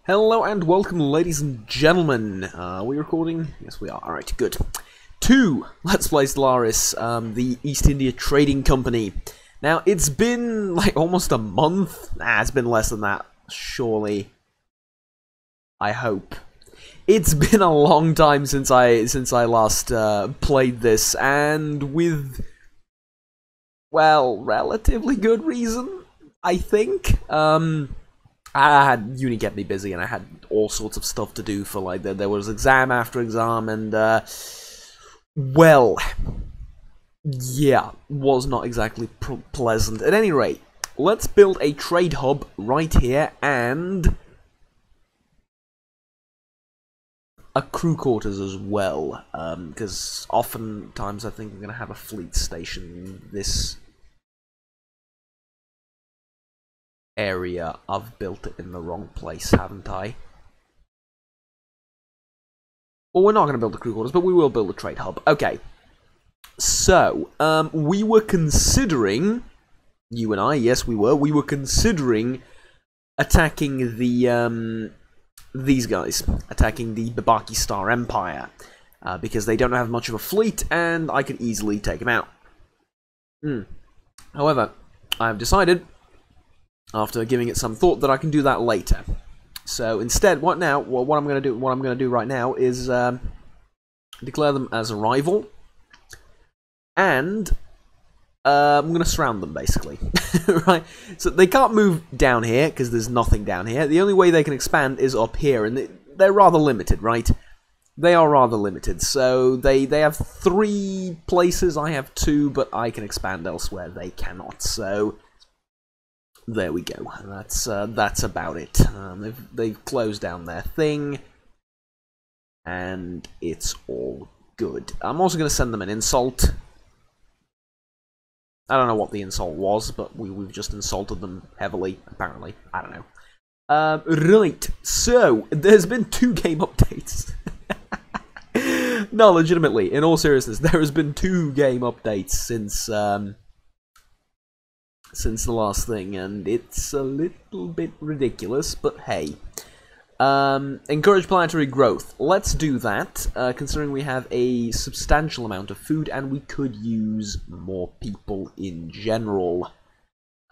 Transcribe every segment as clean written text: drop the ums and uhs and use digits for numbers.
Hello and welcome, ladies and gentlemen. Are we recording? Yes, we are. Alright, good. To Let's Play Stellaris, the East India Trading Company. Now, it's been like almost a month. Nah, it's been less than that, surely. I hope. It's been a long time since I last played this, and with, well, relatively good reason, I think. I had uni kept me busy, and I had all sorts of stuff to do for, like, there was exam after exam, and, well, yeah, was not exactly pleasant. At any rate, let's build a trade hub right here, and a crew quarters as well, because oftentimes I think we're going to have a fleet station in this area. I've built it in the wrong place, haven't I? Well, we're not going to build the crew quarters, but we will build a trade hub. Okay. So, we were considering, you and I, yes we were considering attacking the, these guys. Attacking the Babaki Star Empire. Because they don't have much of a fleet, and I could easily take them out. However, I've decided, after giving it some thought, that I can do that later. So instead, what I'm going to do right now is declare them as a rival, and I'm going to surround them, basically. Right? So they can't move down here because there's nothing down here. The only way they can expand is up here, and they're rather limited, right? They are rather limited. So they have 3 places. I have 2, but I can expand elsewhere. They cannot. So there we go. That's about it. They've closed down their thing, and it's all good. I'm also going to send them an insult. I don't know what the insult was, but we've just insulted them heavily, apparently. I don't know. Right, so there's been 2 game updates. No, legitimately, in all seriousness, there has been 2 game updates since the last thing, and it's a little bit ridiculous, but hey. Encourage planetary growth. Let's do that, considering we have a substantial amount of food, and we could use more people in general.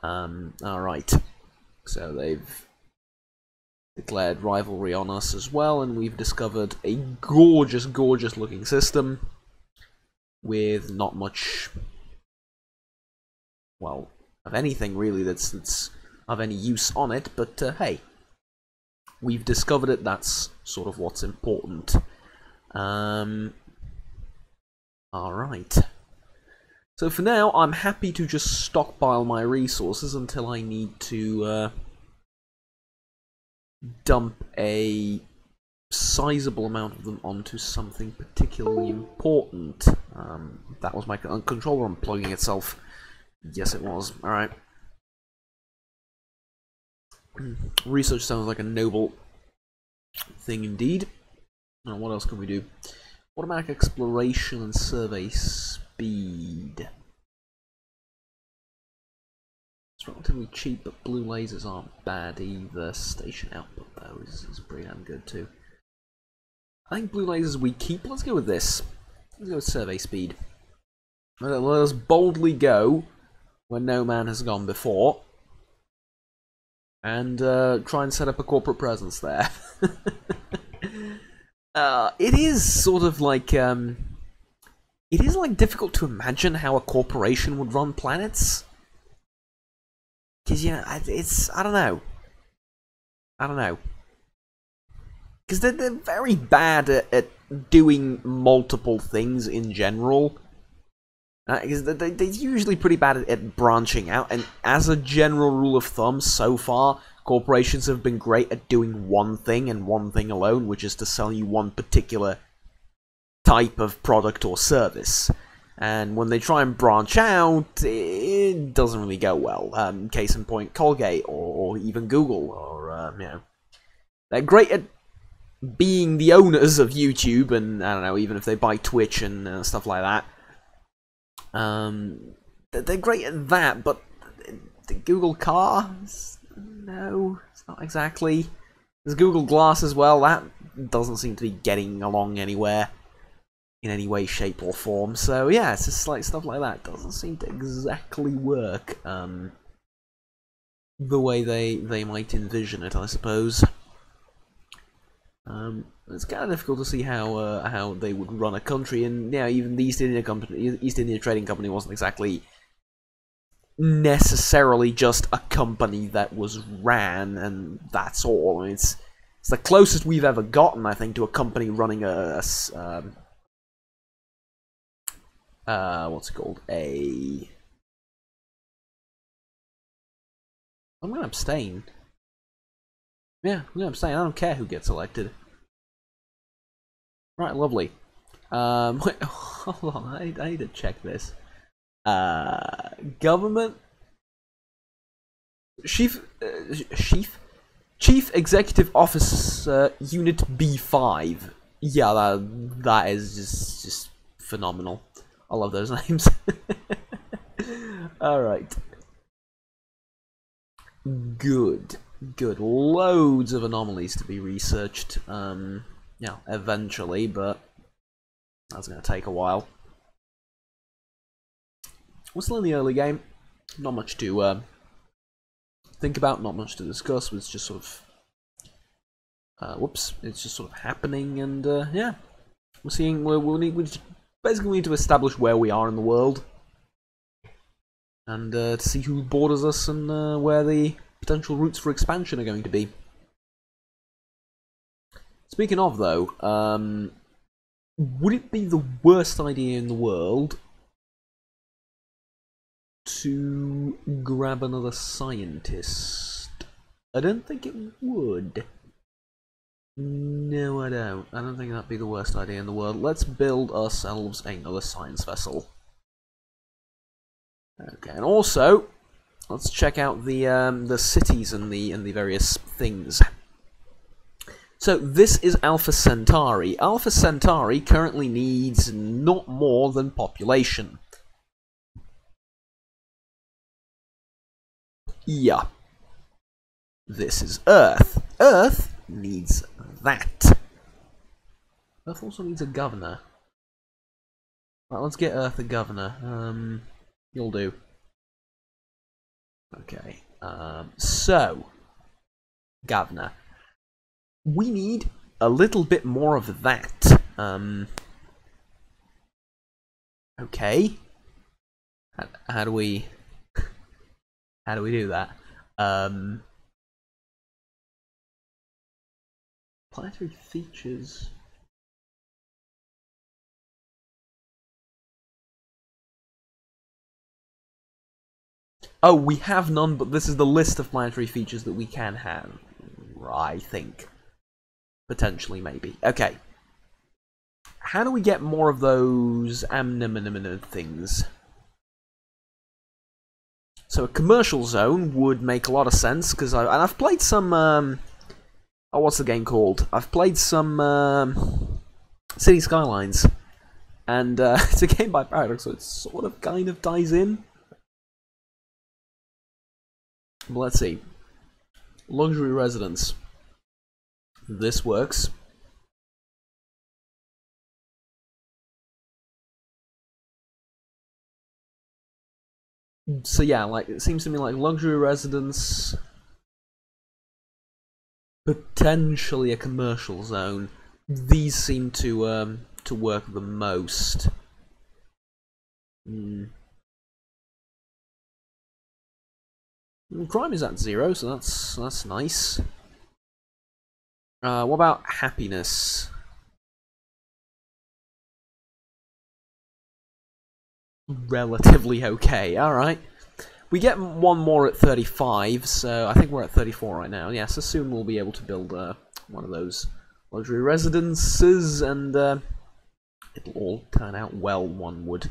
Alright. So they've declared rivalry on us as well, and we've discovered a gorgeous, gorgeous looking system with not much, well, of anything really that's of any use on it, but hey, we've discovered it. That's sort of what's important. Alright. So for now, I'm happy to just stockpile my resources until I need to dump a sizable amount of them onto something particularly important. That was my controller unplugging itself. Yes, it was. Alright. Research sounds like a noble thing indeed. Now, what else can we do? Automatic exploration and survey speed. It's relatively cheap, but blue lasers aren't bad either. Station output, though, is pretty damn good, too. I think blue lasers we keep. Let's go with this. Let's go with survey speed. Let us boldly go where no man has gone before, and try and set up a corporate presence there. It is sort of like, it is like difficult to imagine how a corporation would run planets. Because, you know, I don't know. Because they're very bad at doing multiple things in general. Because they're usually pretty bad at branching out, and as a general rule of thumb, so far, corporations have been great at doing one thing and one thing alone, which is to sell you one particular type of product or service. And when they try and branch out, it doesn't really go well. Case in point, Colgate, or even Google, or, you know. They're great at being the owners of YouTube, and, I don't know, even if they buy Twitch and stuff like that. They're great at that, but the Google car? No, it's not exactly. There's Google Glass as well. That doesn't seem to be getting along anywhere in any way, shape, or form. So yeah, it's just like stuff like that doesn't seem to exactly work the way they might envision it, I suppose. It's kind of difficult to see how they would run a country, and yeah, even the East India Trading Company wasn't exactly necessarily just a company that was ran, and that's all. I mean, it's the closest we've ever gotten, I think, to a company running what's it called? I'm gonna abstain. Yeah, I'm gonna abstain. I don't care who gets elected. Right, lovely. Wait, hold on. I need to check this. Government Chief Executive Officer Unit B5. Yeah, that is just phenomenal. I love those names. All right. Good. Loads of anomalies to be researched. Yeah, eventually, but that's going to take a while. We're still in the early game. Not much to think about, not much to discuss. It's just sort of whoops! It's just sort of happening, and yeah, we're seeing. We basically need to establish where we are in the world, and to see who borders us and where the potential routes for expansion are going to be. Speaking of, though, would it be the worst idea in the world to grab another scientist? I don't think it would. No, I don't. I don't think that'd be the worst idea in the world. Let's build ourselves another science vessel. Okay, and also let's check out the cities and the various things. So this is Alpha Centauri. Alpha Centauri currently needs not more than population. Yeah. This is Earth. Earth needs that. Earth also needs a governor. Right, let's get Earth a governor. You'll do. Okay. So, governor. We need a little bit more of that. Okay. How do we do that? Planetary features. Oh, we have none, but this is the list of planetary features that we can have. I think. Potentially, maybe. Okay. How do we get more of those things? So a commercial zone would make a lot of sense, because I've played some, oh, what's the game called? I've played some, City Skylines, and it's a game by Paradox, so it sort of kind of ties in. But let's see. Luxury residence. This works. So yeah, like it seems to me like luxury residence, potentially a commercial zone. These seem to work the most. Crime is at 0, so that's nice. What about happiness? Relatively okay, alright. We get one more at 35, so I think we're at 34 right now. Yeah, so soon we'll be able to build one of those luxury residences, and it'll all turn out well, one would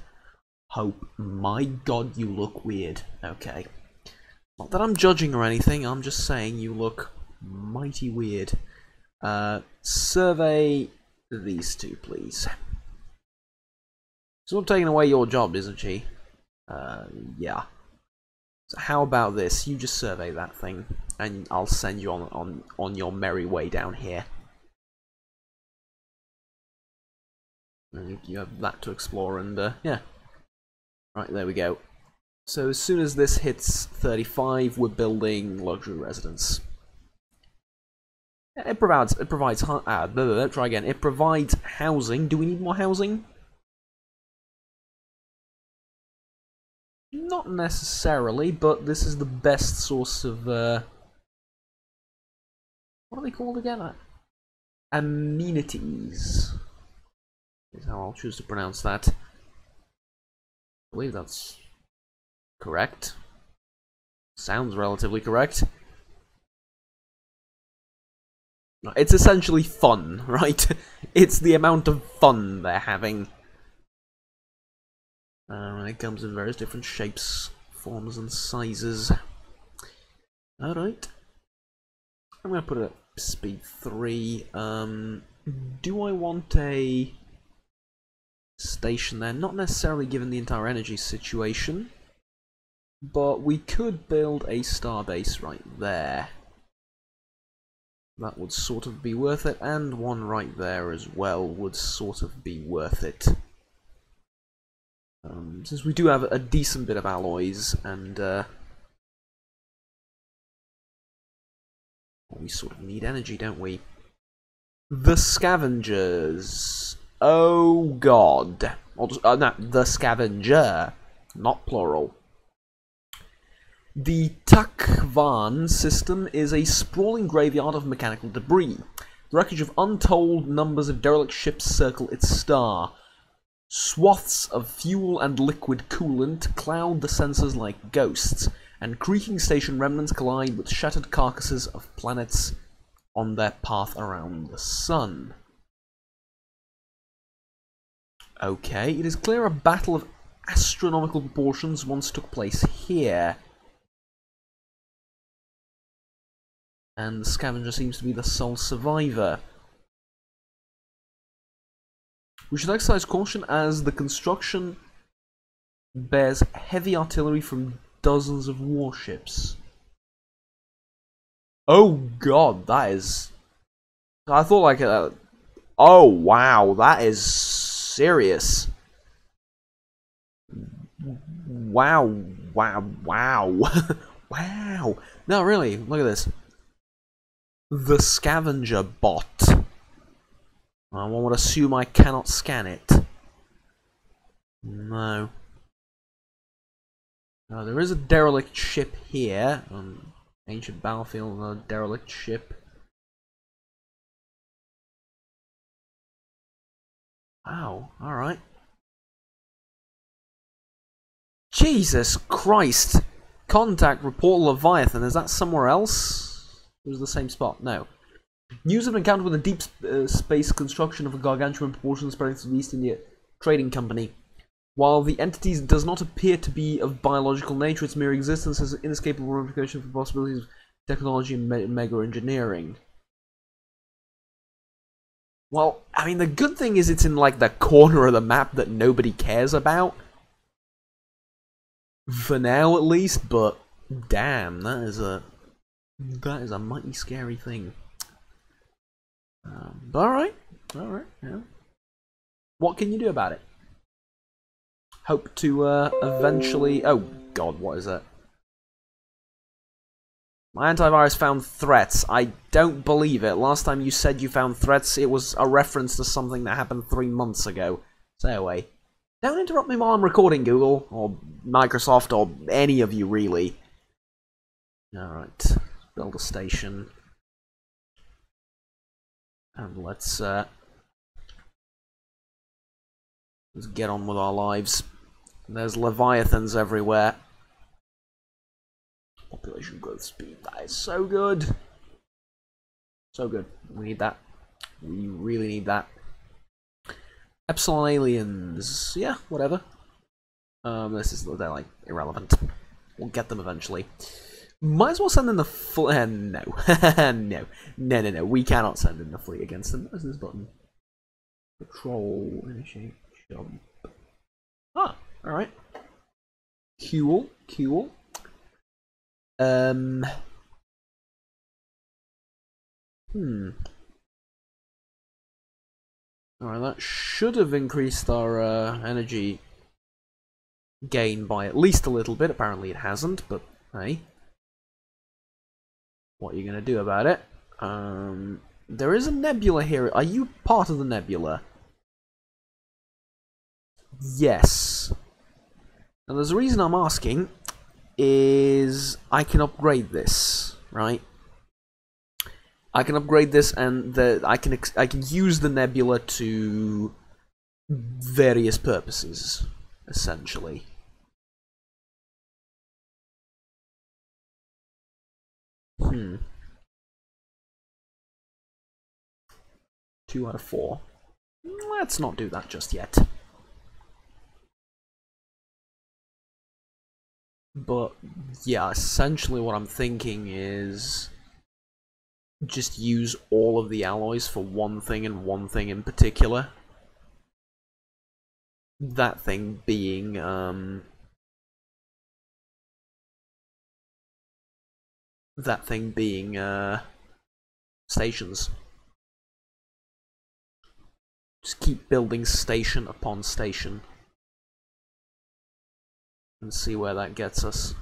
hope. My god, you look weird. Okay. Not that I'm judging or anything, I'm just saying you look mighty weird. Survey these two, please. So I'm taking away your job, isn't she? Yeah. So how about this? You just survey that thing, and I'll send you on your merry way down here. And you have that to explore, and yeah. Right, there we go. So as soon as this hits 35, we're building luxury residence. It provides try again. It provides housing. Do we need more housing? Not necessarily, but this is the best source of what are they called again? Amenities is how I'll choose to pronounce that. I believe that's correct. Sounds relatively correct. It's essentially fun, right? It's the amount of fun they're having. It comes in various different shapes, forms, and sizes. Alright. I'm going to put it at speed 3. Do I want a station there? Not necessarily given the entire energy situation. But we could build a starbase right there. That would sort of be worth it, and one right there as well would sort of be worth it. Since we do have a decent bit of alloys, and we sort of need energy, don't we? The scavengers. Oh god. No, the scavenger, not plural. The Takvan system is a sprawling graveyard of mechanical debris. The wreckage of untold numbers of derelict ships circle its star. Swaths of fuel and liquid coolant cloud the sensors like ghosts, and creaking station remnants collide with shattered carcasses of planets on their path around the sun. Okay, it is clear a battle of astronomical proportions once took place here. And the scavenger seems to be the sole survivor. We should exercise caution as the construction bears heavy artillery from dozens of warships. Oh god, that is... I thought like a... Oh wow, that is serious. Wow, wow, wow. Wow. No, really, look at this. The scavenger bot. One would assume I cannot scan it. No. There is a derelict ship here. Ancient battlefield, a derelict ship. Wow, alright. Jesus Christ! Contact, report Leviathan. Is that somewhere else? It was the same spot. No. News of an encounter with a deep space construction of a gargantuan proportion spreading to the East India Trading Company. While the entity does not appear to be of biological nature, its mere existence has an inescapable ramification for possibilities of technology and mega engineering. Well, I mean, the good thing is it's in like the corner of the map that nobody cares about. For now, at least, but damn, that is a mighty scary thing. Alright, yeah. What can you do about it? Hope to eventually... Oh god, what is that? My antivirus found threats. I don't believe it. Last time you said you found threats, it was a reference to something that happened 3 months ago. Stay away. Don't interrupt me while I'm recording, Google, or Microsoft, or any of you, really. Alright, build a station. And let's get on with our lives. There's Leviathans everywhere. Population growth speed, that is so good. So good. We need that. We really need that. Epsilon aliens. Yeah, whatever. They're like irrelevant. We'll get them eventually. Might as well send in the fleet. No. No. We cannot send in the fleet against them. Where's this button? Patrol. Initiate. Jump. Ah, alright. Cool. Hmm. Alright, that should have increased our energy gain by at least a little bit. Apparently it hasn't, but hey. What are you going to do about it? There is a nebula here. Are you part of the nebula? Yes. And there's a reason I'm asking, is I can upgrade this, right? I can upgrade this, and I can use the nebula to various purposes, essentially. Hmm. 2 out of 4. Let's not do that just yet. But yeah, essentially what I'm thinking is just use all of the alloys for one thing and one thing in particular. That thing being stations. Just keep building station upon station and see where that gets us.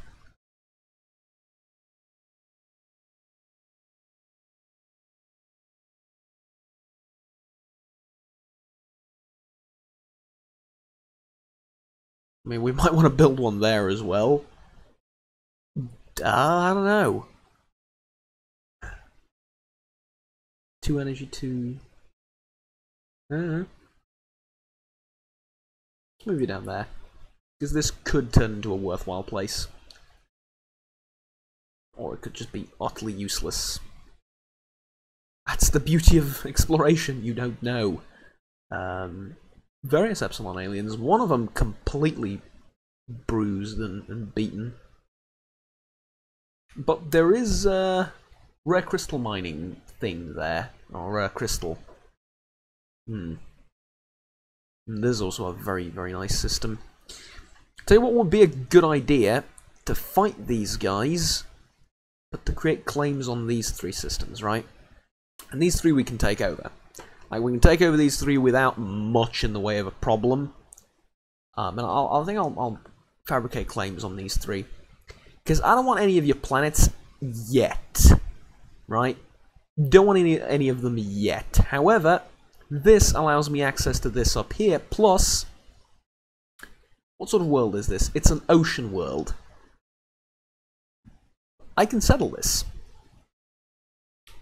I mean, we might want to build one there as well. I don't know. 2 energy, 2... I don't know. Let's move you down there. Because this could turn into a worthwhile place. Or it could just be utterly useless. That's the beauty of exploration, you don't know. Various Epsilon aliens, one of them completely bruised and beaten. But there is a rare crystal mining thing there, or rare crystal. And there's also a very, very nice system. Tell you what would be a good idea to fight these guys, but to create claims on these 3 systems, right? And these 3 we can take over. Like, we can take over these 3 without much in the way of a problem. And I think I'll fabricate claims on these 3. Because I don't want any of your planets yet. Right? Don't want any of them yet. However, this allows me access to this up here. Plus, what sort of world is this? It's an ocean world. I can settle this.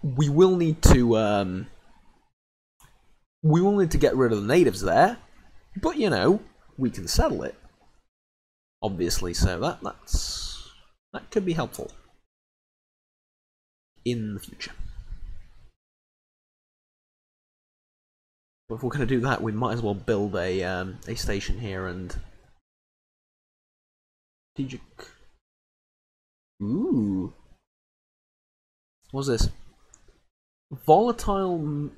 We will need to get rid of the natives there, but you know, we can settle it. Obviously, so that could be helpful in the future. But if we're going to do that, we might as well build a station here and strategic. Ooh, what's this? Volatile.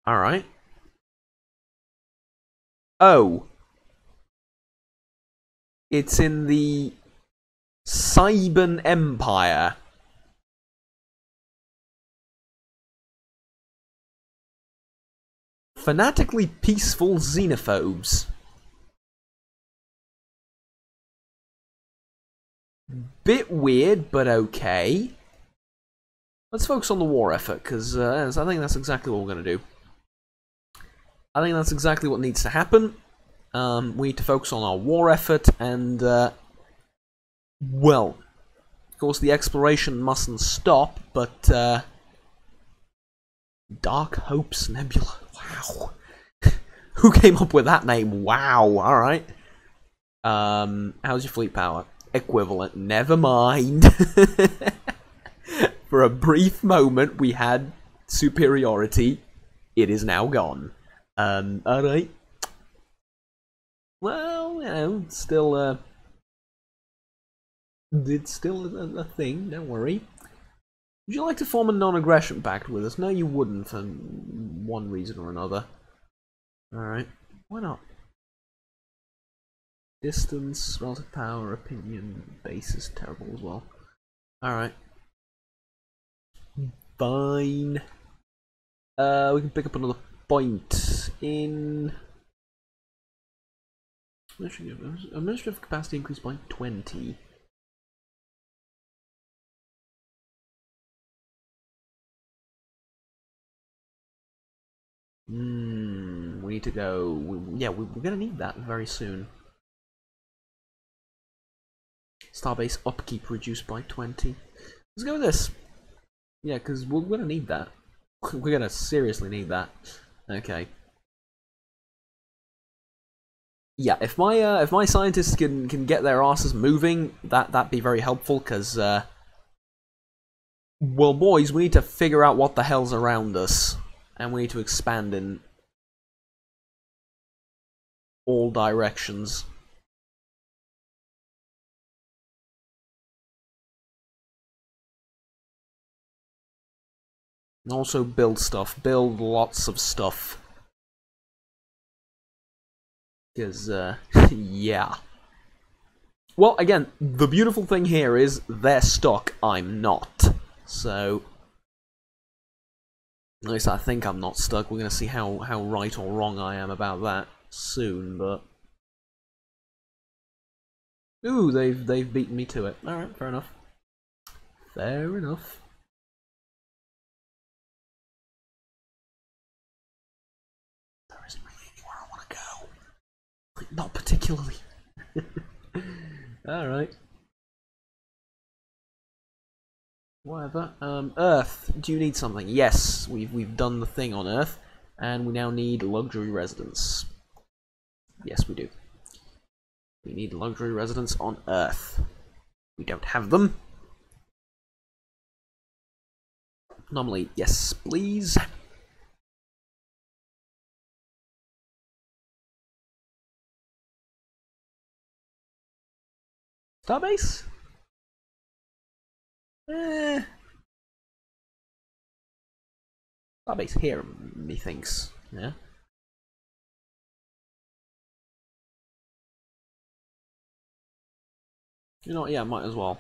Alright. Oh. It's in the Cyban Empire. Fanatically peaceful xenophobes. Bit weird, but okay. Let's focus on the war effort, because I think that's exactly what we're going to do. I think that's exactly what needs to happen. We need to focus on our war effort, and, well, of course the exploration mustn't stop, but, Dark Hopes Nebula. Wow. Who came up with that name? Wow, alright. How's your fleet power? Equivalent. Never mind. For a brief moment, we had superiority. It is now gone. Alright. Well, you know, still, it's still a thing, don't worry. Would you like to form a non-aggression pact with us? No, you wouldn't, for one reason or another. Alright, why not? Distance, relative power, opinion, base is terrible as well. Alright. Fine. We can pick up another point in administrative capacity increased by 20. We need to go. Yeah, we're gonna need that very soon. Starbase upkeep reduced by 20. Let's go with this. Yeah, because we're gonna need that. We're gonna seriously need that. Okay. Yeah, if my scientists can get their asses moving, that'd be very helpful. Because well, boys, we need to figure out what the hell's around us, and we need to expand in all directions. And also build stuff. Build lots of stuff. Because, yeah. Well, again, the beautiful thing here is they're stuck, I'm not. So, at least I think I'm not stuck. We're going to see how right or wrong I am about that soon, but... Ooh, they've beaten me to it. Alright, fair enough. Fair enough. There isn't really anywhere I want to go. Like, not particularly. Alright. Whatever. Earth, do you need something? Yes, we've done the thing on Earth, and we now need luxury residence. Yes, we do. We need luxury residence on Earth. We don't have them. Normally, yes, please. Starbase? Starbase here, methinks. Yeah. You know what? Yeah, might as well.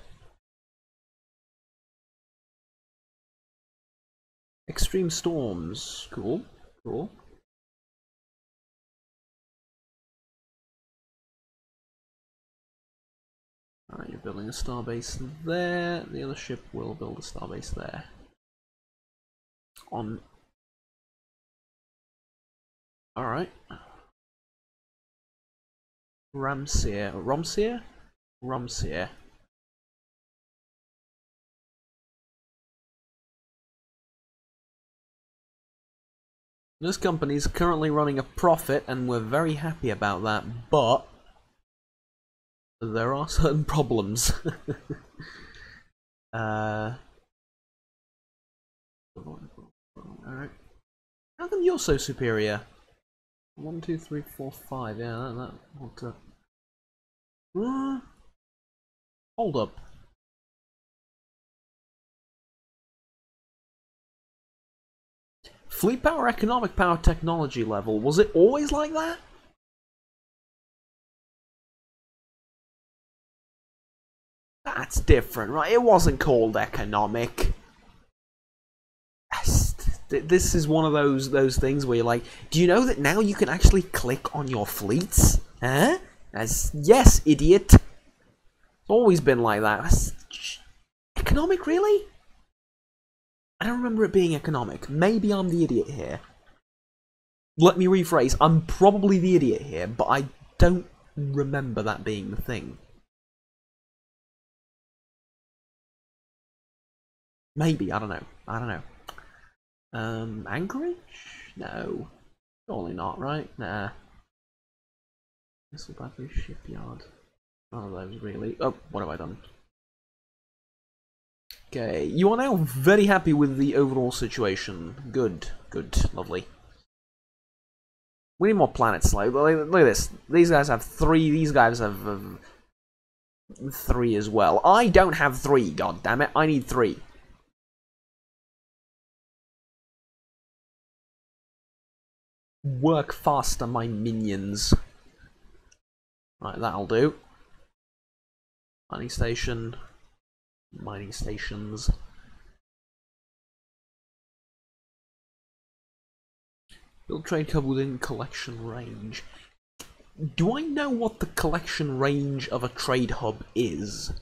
Extreme storms. Cool. Cool. Alright, you're building a starbase there. The other ship will build a starbase there. On. Alright. Romseer? This company is currently running a profit, and we're very happy about that, but there are certain problems. Alright. How come you're so superior? 1, 2, 3, 4, 5. Yeah, that what? Hold up. Fleet power, economic power, technology level. Was it always like that? That's different, right? It wasn't called economic. This is one of those things where you're like, do you know that now you can actually click on your fleets? Huh? Yes, idiot. It's always been like that. Economic, really? I don't remember it being economic. Maybe I'm the idiot here. Let me rephrase. I'm probably the idiot here, but I don't remember that being the thing. Maybe, I don't know. Anchorage? No. Surely not, right? Nah. Missile battery shipyard. None of those really. Oh, what have I done? Okay, you are now very happy with the overall situation. Good, lovely. We need more planets. Like, look at this. These guys have 3. These guys have 3 as well. I don't have 3. God damn it! I need 3. Work faster, my minions. Right, that'll do. Mining station. Mining stations. Build trade hub within collection range. Do I know what the collection range of a trade hub is?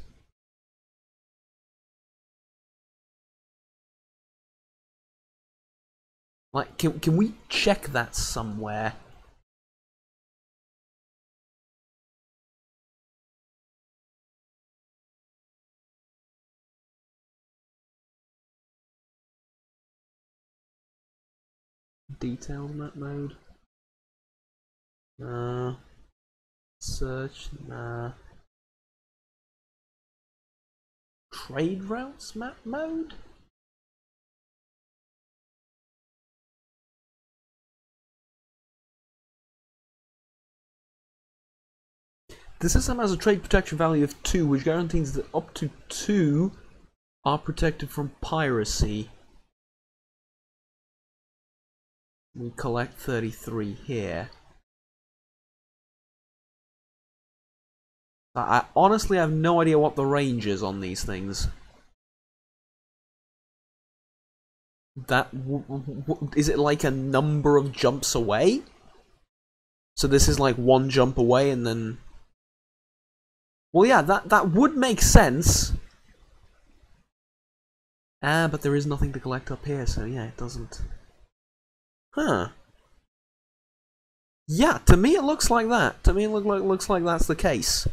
Like, can we check that somewhere? Details map mode. Search. Nah. Trade routes map mode. The system has a trade protection value of 2, which guarantees that up to 2 are protected from piracy. We collect 33 here. I honestly have no idea what the range is on these things. That is it like a number of jumps away? So this is like one jump away and then... Well, yeah, that would make sense. Ah, but there is nothing to collect up here, so yeah, it doesn't... Huh. Yeah, to me it looks like that. To me it looks like that's the case.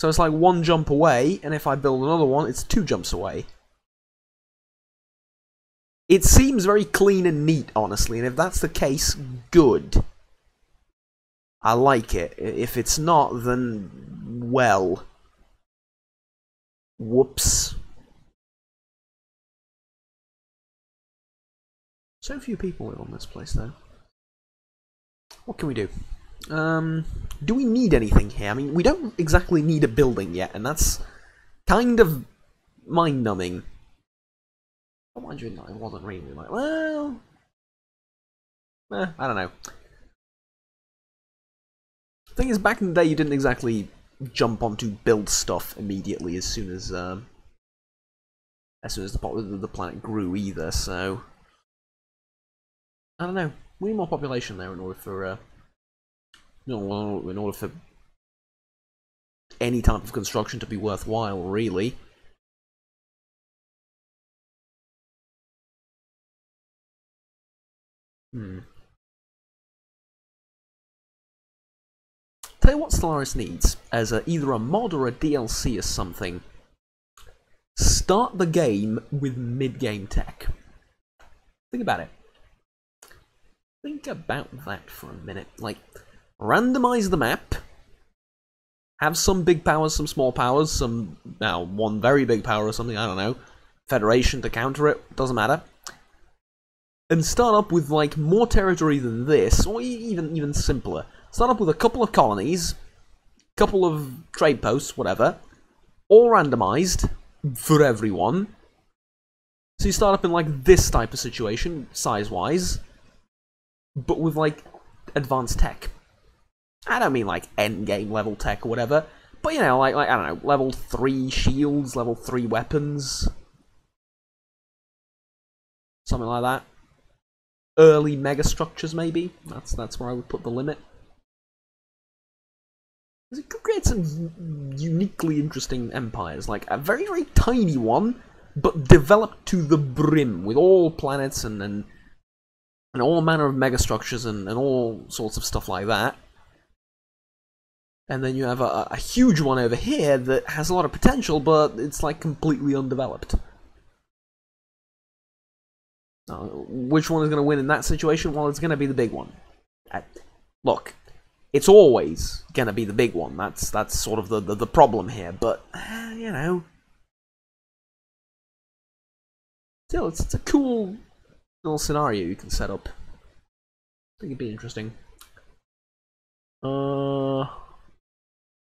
So it's like one jump away, and if I build another one, it's 2 jumps away. It seems very clean and neat, honestly, and if that's the case, good. I like it. If it's not, then... well. Whoops. So few people live on this place, though. What can we do? Do we need anything here? I mean, we don't exactly need a building yet, and that's kind of mind-numbing. Oh, mind you, I wasn't really like, well... I don't know. The thing is, back in the day, you didn't exactly jump onto build stuff immediately as soon as the planet grew either, so... I don't know. We need more population there in order for, in order for any type of construction to be worthwhile, really. Tell you what Stellaris needs, as either a mod or a DLC or something. Start the game with mid-game tech. Think about it. Think about that for a minute. Like, randomize the map. Have some big powers, some small powers, some, one very big power or something, I don't know. Federation to counter it, doesn't matter. And start up with, like, more territory than this, or even simpler. Start up with a couple of colonies, couple of trade posts, whatever, all randomized for everyone. So you start up in, like, this type of situation, size-wise, but with, like, advanced tech. I don't mean, like, endgame level tech or whatever, but, you know, like I don't know, level 3 shields, level 3 weapons. Something like that. Early megastructures, maybe? That's where I would put the limit. Because it could create some uniquely interesting empires, like a very, very tiny one, but developed to the brim, with all planets and all manner of megastructures and all sorts of stuff like that. And then you have a huge one over here that has a lot of potential, but it's like completely undeveloped. Which one is going to win in that situation? Well, it's going to be the big one. Look, it's always going to be the big one. That's sort of the problem here. But, you know. Still, it's a cool little scenario you can set up. I think it'd be interesting.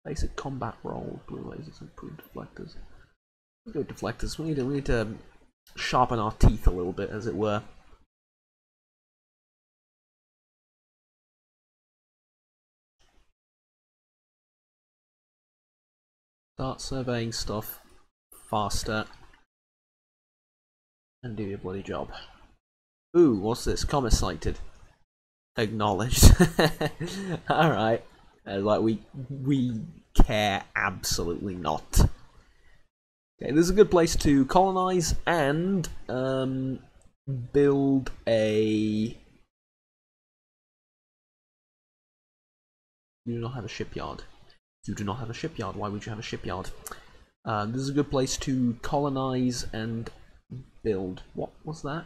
Basic combat role, blue lasers, improved deflectors. Let's go deflectors. We need to sharpen our teeth a little bit, as it were. Start surveying stuff faster and do your bloody job. Ooh, what's this? Comet sighted. Acknowledged. Alright. Like, we care absolutely not. Okay, this is a good place to colonize and build a... You do not have a shipyard. You do not have a shipyard. Why would you have a shipyard? This is a good place to colonize and build. What was that?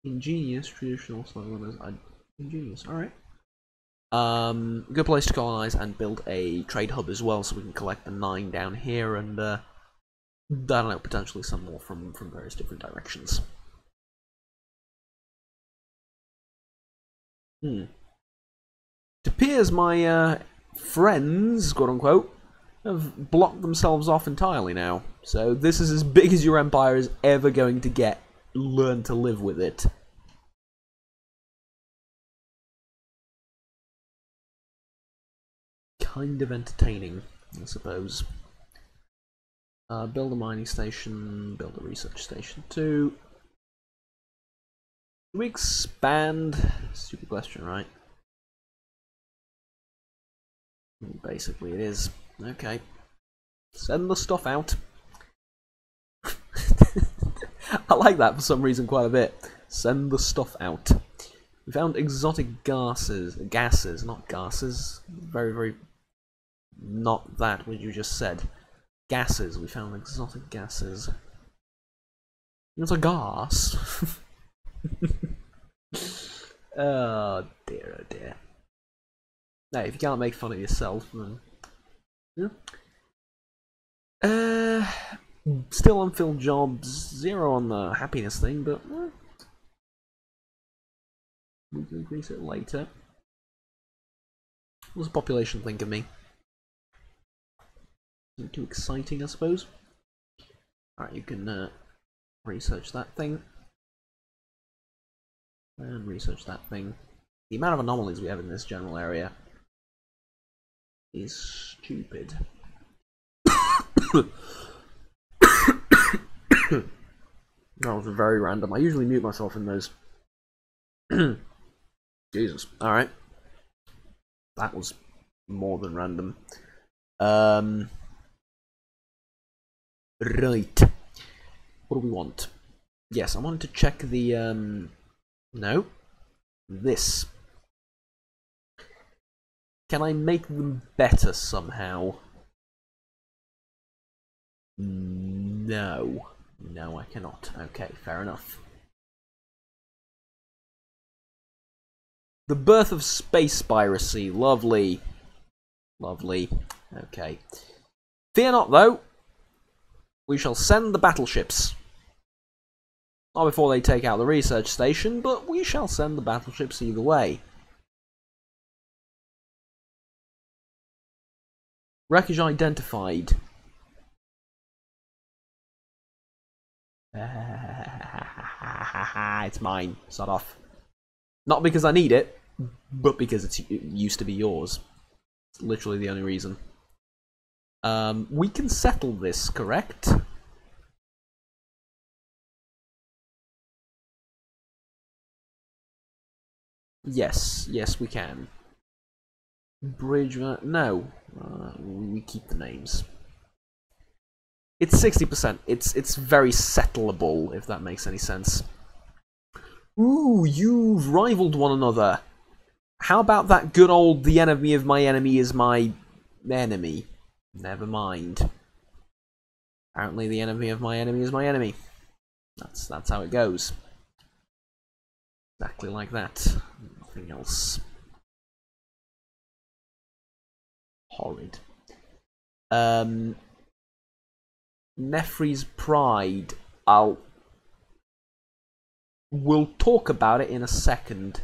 Ingenious, traditional, ingenious. Alright. Good place to colonize and build a trade hub as well, so we can collect the 9 down here and, I don't know, potentially some more from various different directions. It appears my friends, quote-unquote, have blocked themselves off entirely now. So this is as big as your empire is ever going to get. Learn to live with it. Kind of entertaining, I suppose. Build a mining station, build a research station too. Can we expand? Stupid question, right? Basically it is. Okay. Send the stuff out. I like that for some reason quite a bit. Send the stuff out. We found exotic gases, not gases. Very, very not that what you just said. Gases. We found exotic gases. It's a gas. Oh dear, oh dear. Hey, if you can't make fun of yourself, then yeah. Still unfilled jobs, 0 on the happiness thing, but we can increase it later. What does the population think of me? Isn't too exciting, I suppose. Alright, you can research that thing. And research that thing. The amount of anomalies we have in this general area is stupid. That was very random. I usually mute myself in those. Jesus. Alright. That was more than random. Right. What do we want? Yes, I wanted to check the, no. This. Can I make them better somehow? No. No, I cannot. Okay, fair enough. The birth of space piracy. Lovely. Lovely. Okay. Fear not, though. We shall send the battleships. Not before they take out the research station, but we shall send the battleships either way. Wreckage identified. It's mine. Sod off. Not because I need it, but because it used to be yours. It's literally the only reason. We can settle this, correct? Yes, yes we can. Bridge, no. We keep the names. It's 60%. It's very settleable, if that makes any sense. Ooh, you've rivaled one another. How about that good old the enemy of my enemy is my enemy? Never mind. Apparently the enemy of my enemy is my enemy. That's how it goes. Exactly like that. Nothing else. Horrid. Nefri's Pride. We'll talk about it in a second.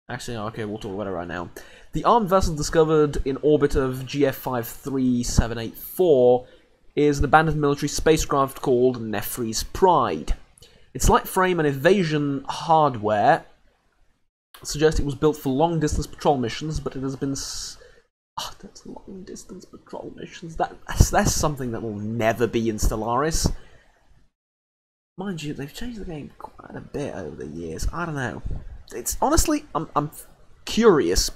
Actually, okay, we'll talk about it right now. The armed vessel discovered in orbit of GF53784 is an abandoned military spacecraft called Nefri's Pride. Its light frame and evasion hardware suggest it was built for long-distance patrol missions, but it has been Oh, that's long distance patrol missions. That's something that will never be in Stellaris. Mind you, they've changed the game quite a bit over the years. I don't know. It's honestly, I'm curious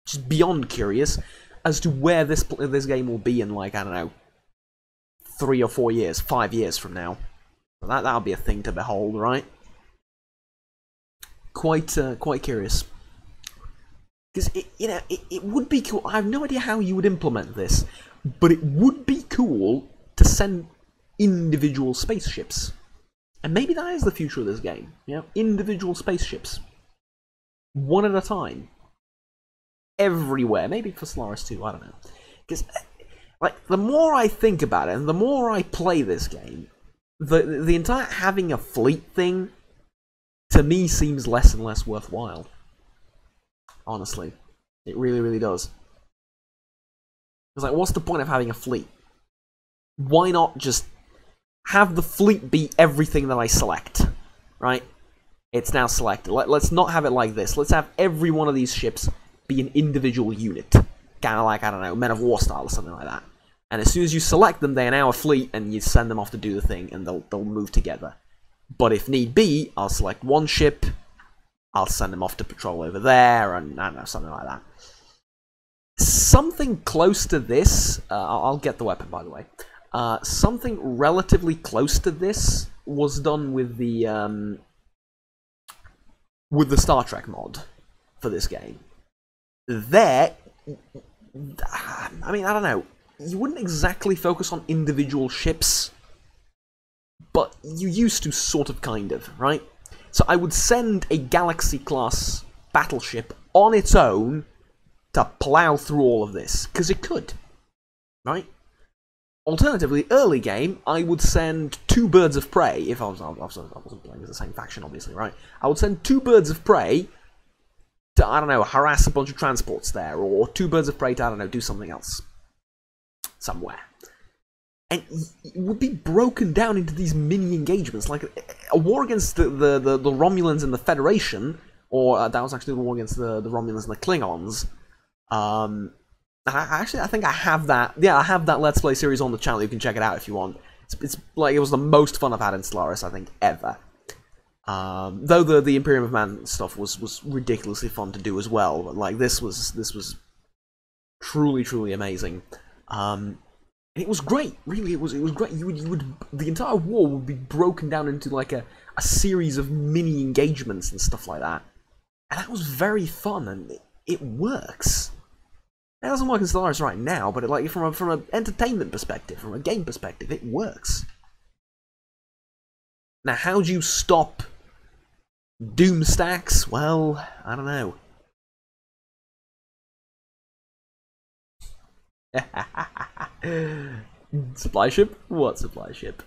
just beyond curious as to where this game will be in, like, I don't know, 3 or 4 years, 5 years from now. That'll be a thing to behold, right? Quite curious. Because it would be cool. I have no idea how you would implement this, but it would be cool to send individual spaceships. And maybe that is the future of this game. You know, individual spaceships. One at a time. Everywhere. Maybe for Stellaris 2, I don't know. Because, like, the more I think about it, and the more I play this game, the entire having a fleet thing, to me, seems less and less worthwhile. Honestly. It really, really does. It's like, what's the point of having a fleet? Why not just have the fleet be everything that I select? Right? It's now selected. Let's not have it like this. Let's have every one of these ships be an individual unit. Kind of like, I don't know, Men of War style or something like that. And as soon as you select them, they are now a fleet, and you send them off to do the thing, and they'll move together. But if need be, I'll select one ship, I'll send them off to patrol over there, and I don't know, something like that. Something close to this, I'll get the weapon, by the way. Something relatively close to this was done with the Star Trek mod for this game. There, I mean, I don't know. You wouldn't exactly focus on individual ships, but you used to, sort of, kind of, right? So I would send a Galaxy-class battleship on its own to plow through all of this, because it could, right? Alternatively, early game, I would send 2 birds of prey, if I wasn't playing as the same faction, obviously, right? I would send 2 birds of prey to, I don't know, harass a bunch of transports there, or 2 birds of prey to, I don't know, do something else. Somewhere. And it would be broken down into these mini engagements, like a war against the Romulans and the Federation, or that was actually the war against the Romulans and the Klingons. I think I have that. Yeah, I have that Let's Play series on the channel. You can check it out if you want. It's like, it was the most fun I've had in Stellaris, I think, ever. Though the Imperium of Man stuff was ridiculously fun to do as well. But like, this was truly amazing. It was great, really. It was great. The entire war would be broken down into like a series of mini engagements and stuff like that, and that was very fun, and it works. It doesn't work in Stellaris right now, but like from an entertainment perspective, from a game perspective, it works. Now, how do you stop Doom stacks? Well, I don't know. Supply ship? What supply ship?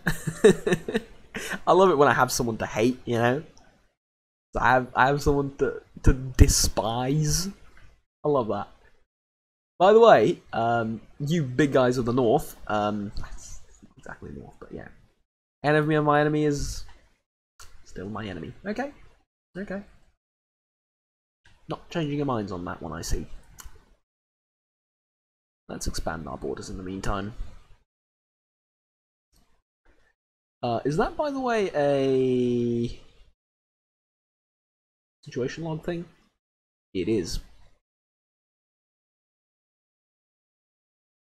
I love it when I have someone to hate, you know? So I have someone to despise. I love that. By the way, you big guys of the north, exactly north, but yeah. Enemy of my enemy is still my enemy. Okay. Okay. Not changing your minds on that one, I see. Let's expand our borders in the meantime. Is that, by the way, a situation log thing? It is.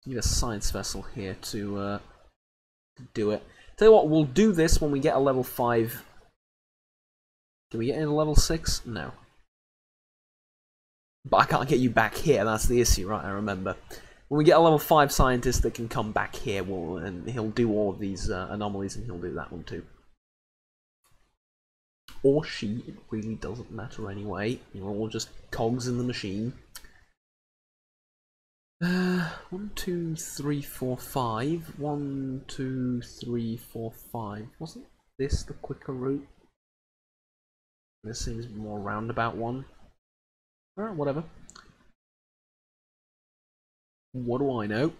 Need a science vessel here to do it. Tell you what, we'll do this when we get a level 5. Can we get in a level 6? No. But I can't get you back here, that's the issue, right? I remember. When we get a level 5 scientist that can come back here, and he'll do all of these anomalies, and he'll do that one too. Or she, it really doesn't matter anyway. You're all just cogs in the machine. 1, 2, 3, 4, 5. 1, 2, 3, 4, 5. Wasn't this the quicker route? This seems more roundabout one. Alright, whatever. What do I know?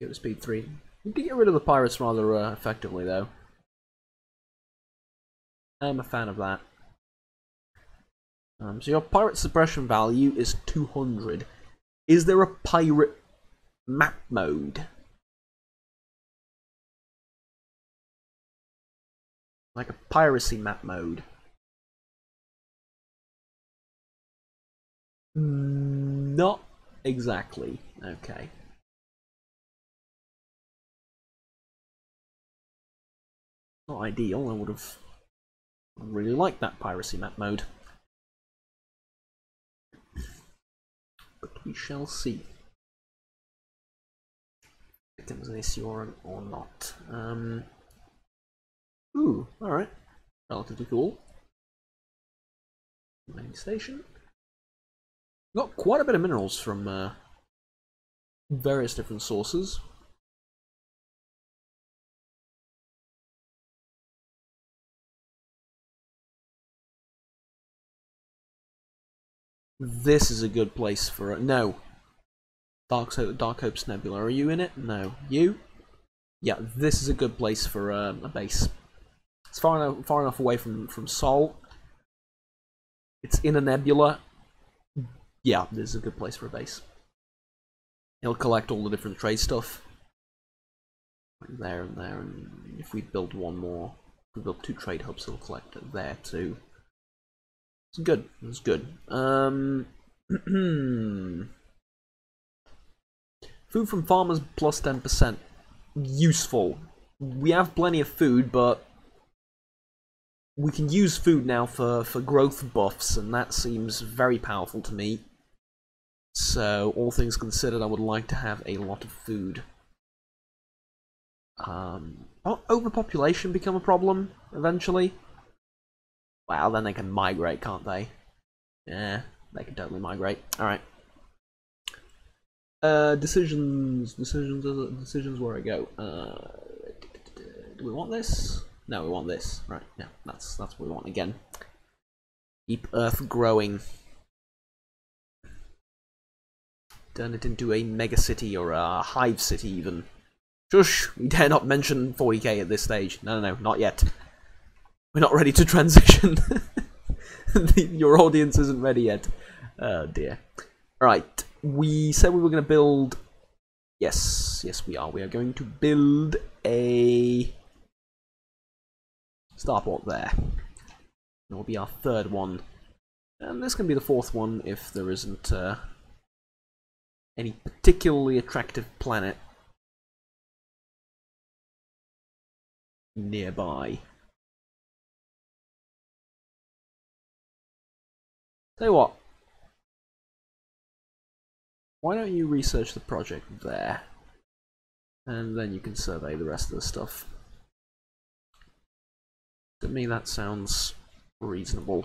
Go to speed 3. You can get rid of the pirates rather effectively, though. I'm a fan of that. So your pirate suppression value is 200. Is there a pirate map mode? Like a piracy map mode? Not exactly. Okay. Not ideal. I would have really liked that piracy map mode. But we shall see. If it becomes an issue or not. Ooh, alright. Relatively cool. Main station. Got quite a bit of minerals from various different sources. This is a good place for a... No. Dark Hope's Nebula. Are you in it? No. You? Yeah, this is a good place for a base. It's far enough away from Sol. It's in a nebula. Yeah, this is a good place for a base. It'll collect all the different trade stuff. Like there and there, and if we build one more, if we build 2 trade hubs, it'll collect it there too. It's good. It's good. Food from farmers plus 10%. Useful. We have plenty of food, but we can use food now for growth buffs, and that seems very powerful to me. So, all things considered, I would like to have a lot of food. Overpopulation become a problem eventually? Well, then they can migrate, can't they? Yeah, they can totally migrate. Alright. Decisions where I go. Do we want this? No, we want this. Right, yeah, that's what we want again. Keep Earth growing. Turn it into a mega city or a hive city even. Shush! We dare not mention 40k at this stage. No, not yet. We're not ready to transition. Your audience isn't ready yet. Oh dear. Right, we said we were going to build... Yes, we are. We are going to build a starport there. That will be our 3rd one. And this can be the 4th one if there isn't any particularly attractive planet nearby. Tell you what. Why don't you research the project there? And then you can survey the rest of the stuff. To me that sounds reasonable.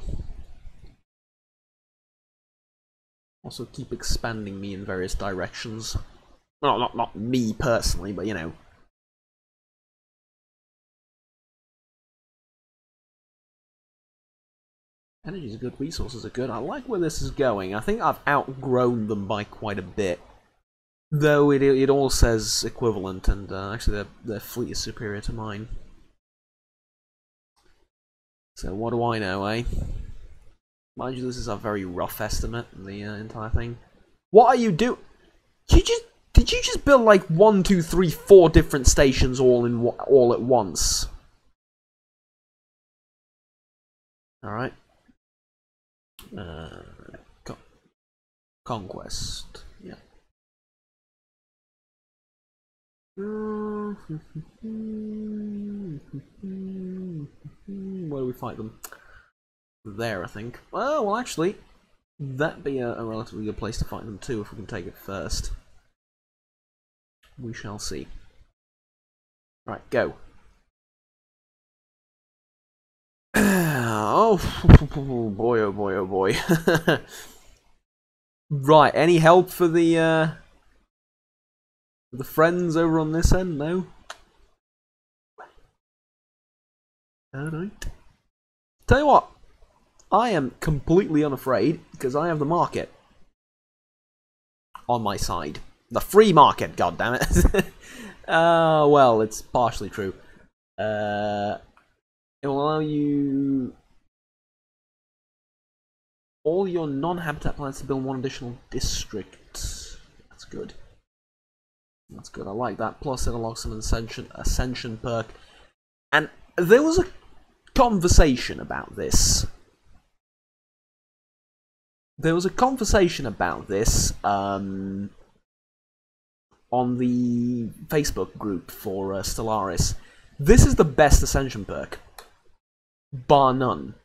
Also keep expanding me in various directions. Well, not me personally, but you know. Energy's good, resources are good. I like where this is going. I think I've outgrown them by quite a bit. Though it all says equivalent, and actually their fleet is superior to mine. So what do I know, eh? Mind you, this is a very rough estimate, the entire thing. What are you doing? Did you just build like 1, 2, 3, 4 different stations all at once? All right. Conquest. Yeah. Where do we fight them? There, I think. Oh, well, actually, that'd be a relatively good place to fight them too if we can take it first. We shall see. Right, go. Oh boy, oh boy, oh boy. Right, any help for the friends over on this end? No? Alright. Tell you what, I am completely unafraid because I have the market on my side. The free market, goddammit. Well, it's partially true. It will allow you all your non-habitat planets to build one additional district. That's good. That's good. I like that. Plus, it unlocks an ascension perk. And there was a conversation about this. There was a conversation about this on the Facebook group for Stellaris. This is the best ascension perk, bar none.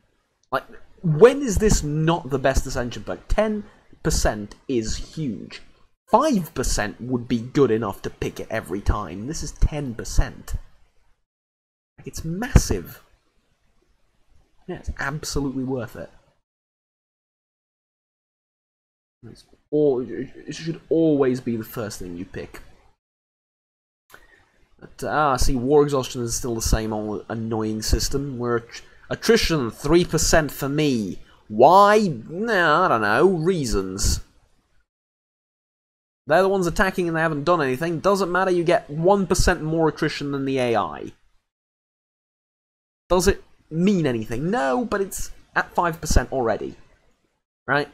Like, when is this not the best ascension perk? 10% is huge. 5% would be good enough to pick it every time. This is 10%. Like, it's massive. Yeah, it's absolutely worth it. It should always be the first thing you pick. But, see, war exhaustion is still the same old annoying system. Where attrition 3% for me. Why? Nah, I don't know. Reasons. They're the ones attacking and they haven't done anything. Doesn't matter, you get 1% more attrition than the AI. Does it mean anything? No, but it's at 5% already. Right?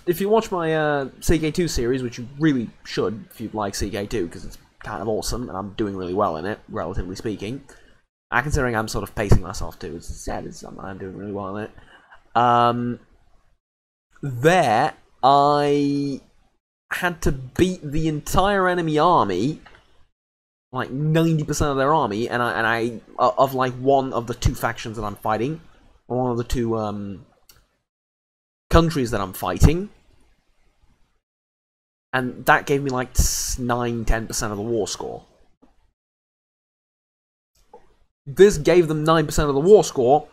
If you watch my CK2 series, which you really should if you like CK2, because it's kind of awesome, and I'm doing really well in it, relatively speaking. Considering I'm sort of pacing myself too, it's sad, I'm doing really well in it. There, I had to beat the entire enemy army, like 90% of their army, and I of like one of the two factions that I'm fighting, or one of the two countries that I'm fighting, and that gave me like 9-10% of the war score. This gave them 9% of the war score,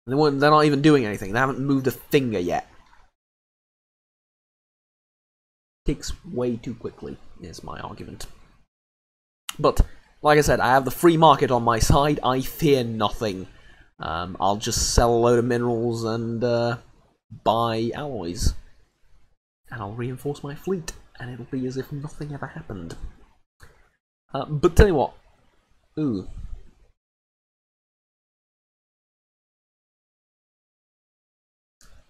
and they're not even doing anything. They haven't moved a finger yet. Ticks way too quickly, is my argument. But, like I said, I have the free market on my side. I fear nothing. I'll just sell a load of minerals and buy alloys. And I'll reinforce my fleet. And it'll be as if nothing ever happened. But tell you what. Ooh.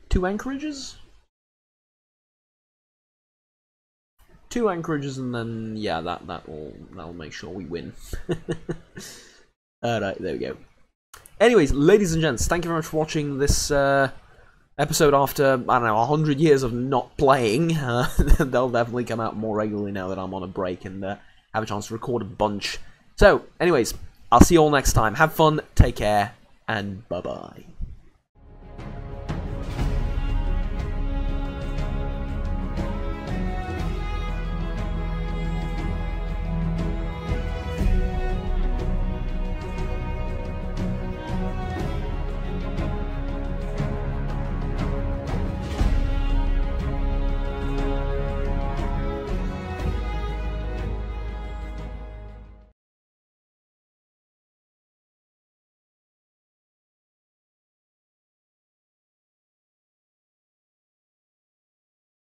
Two anchorages? Two anchorages, and then yeah, that'll make sure we win. Alright, there we go. Anyways, ladies and gents, thank you very much for watching this episode after, I don't know, 100 years of not playing. They'll definitely come out more regularly now that I'm on a break and have a chance to record a bunch. So, anyways, I'll see you all next time. Have fun, take care, and bye-bye.